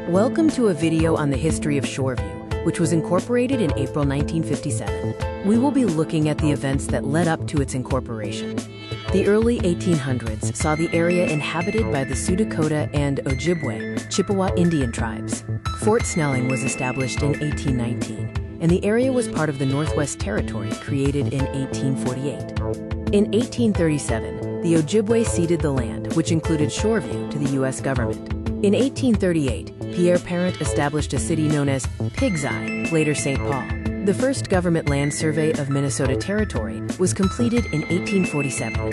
Welcome to a video on the history of Shoreview, which was incorporated in April 1957. We will be looking at the events that led up to its incorporation. The early 1800s saw the area inhabited by the Sioux Dakota and Ojibwe, Chippewa Indian tribes. Fort Snelling was established in 1819, and the area was part of the Northwest Territory created in 1848. In 1837, the Ojibwe ceded the land, which included Shoreview, to the U.S. government. In 1838, Pierre Parent established a city known as Pig's Eye, later St. Paul. The first government land survey of Minnesota Territory was completed in 1847.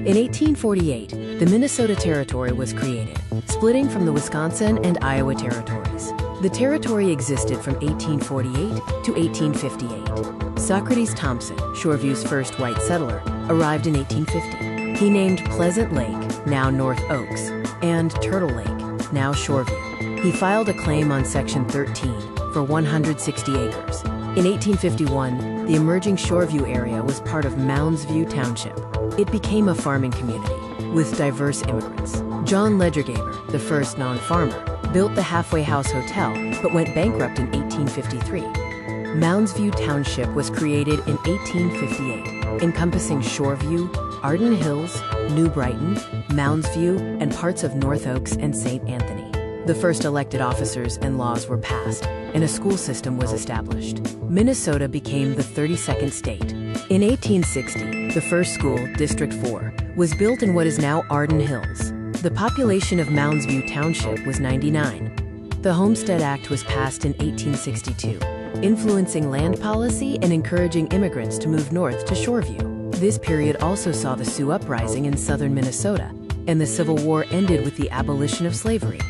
In 1848, the Minnesota Territory was created, splitting from the Wisconsin and Iowa territories. The territory existed from 1848 to 1858. Socrates Thompson, Shoreview's first white settler, arrived in 1850. He named Pleasant Lake, now North Oaks, and Turtle Lake, now Shoreview. He filed a claim on Section 13 for 160 acres. In 1851, the emerging Shoreview area was part of Mounds View Township. It became a farming community with diverse immigrants. John Ledgergaber, the first non-farmer, built the Halfway House Hotel but went bankrupt in 1853. Mounds View Township was created in 1858, encompassing Shoreview, Arden Hills, New Brighton, Mounds View, and parts of North Oaks and St. Anthony. The first elected officers and laws were passed, and a school system was established. Minnesota became the 32nd state. In 1860, the first school, District 4, was built in what is now Arden Hills. The population of Mounds View Township was 99. The Homestead Act was passed in 1862, influencing land policy and encouraging immigrants to move north to Shoreview. This period also saw the Sioux Uprising in southern Minnesota, and the Civil War ended with the abolition of slavery.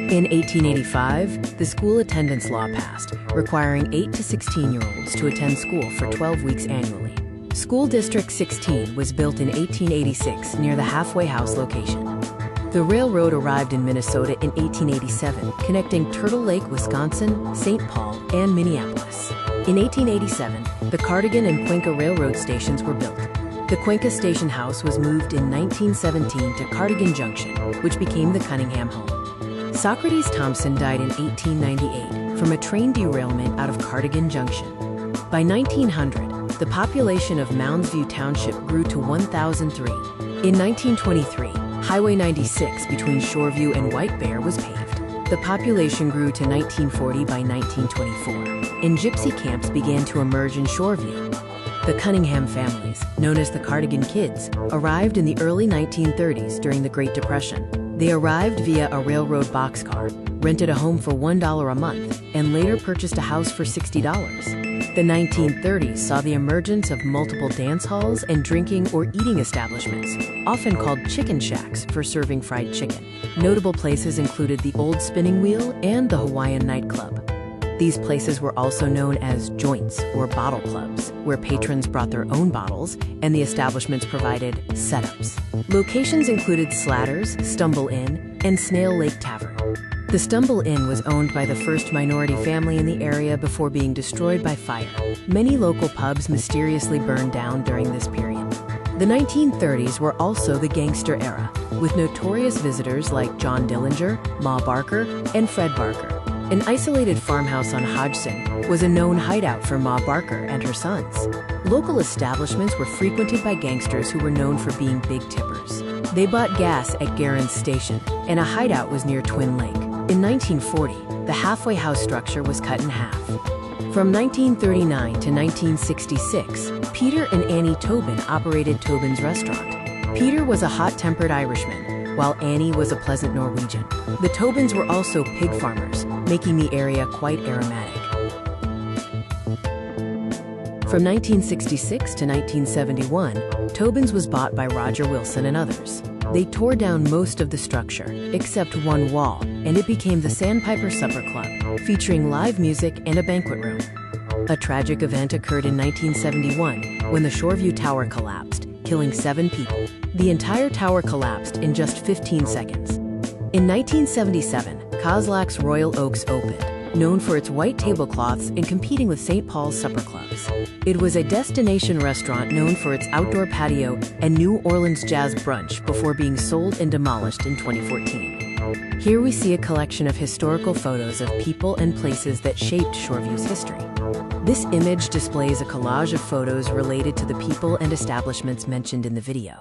In 1885, the school attendance law passed, requiring 8 to 16-year-olds to attend school for 12 weeks annually. School District 16 was built in 1886 near the Halfway House location. The railroad arrived in Minnesota in 1887, connecting Turtle Lake, Wisconsin, St. Paul, and Minneapolis. In 1887, the Cardigan and Cuenca railroad stations were built. The Cuenca Station House was moved in 1917 to Cardigan Junction, which became the Cunningham home. Socrates Thompson died in 1898 from a train derailment out of Cardigan Junction. By 1900, the population of Mounds View Township grew to 1,003. In 1923, Highway 96 between Shoreview and White Bear was paved. The population grew to 1940 by 1924, and gypsy camps began to emerge in Shoreview. The Cunningham families, known as the Cardigan Kids, arrived in the early 1930s during the Great Depression. They arrived via a railroad boxcar, rented a home for $1 a month, and later purchased a house for $60. The 1930s saw the emergence of multiple dance halls and drinking or eating establishments, often called chicken shacks for serving fried chicken. Notable places included the Old Spinning Wheel and the Hawaiian Nightclub. These places were also known as joints or bottle clubs, where patrons brought their own bottles and the establishments provided setups. Locations included Slatter's, Stumble Inn, and Snail Lake Tavern. The Stumble Inn was owned by the first minority family in the area before being destroyed by fire. Many local pubs mysteriously burned down during this period. The 1930s were also the gangster era, with notorious visitors like John Dillinger, Ma Barker, and Fred Barker. An isolated farmhouse on Hodgson was a known hideout for Ma Barker and her sons. Local establishments were frequented by gangsters who were known for being big tippers. They bought gas at Garen's Station, and a hideout was near Twin Lake. In 1940, the Halfway House structure was cut in half. From 1939 to 1966, Peter and Annie Tobin operated Tobin's Restaurant. Peter was a hot-tempered Irishman, while Annie was a pleasant Norwegian. The Tobins were also pig farmers, making the area quite aromatic. From 1966 to 1971, Tobin's was bought by Roger Wilson and others. They tore down most of the structure, except one wall, and it became the Sandpiper Supper Club, featuring live music and a banquet room. A tragic event occurred in 1971 when the Shoreview Tower collapsed, killing 7 people. The entire tower collapsed in just 15 seconds. In 1977, Kozlak's Royal Oaks opened, known for its white tablecloths and competing with St. Paul's supper clubs. It was a destination restaurant known for its outdoor patio and New Orleans jazz brunch before being sold and demolished in 2014. Here we see a collection of historical photos of people and places that shaped Shoreview's history. This image displays a collage of photos related to the people and establishments mentioned in the video.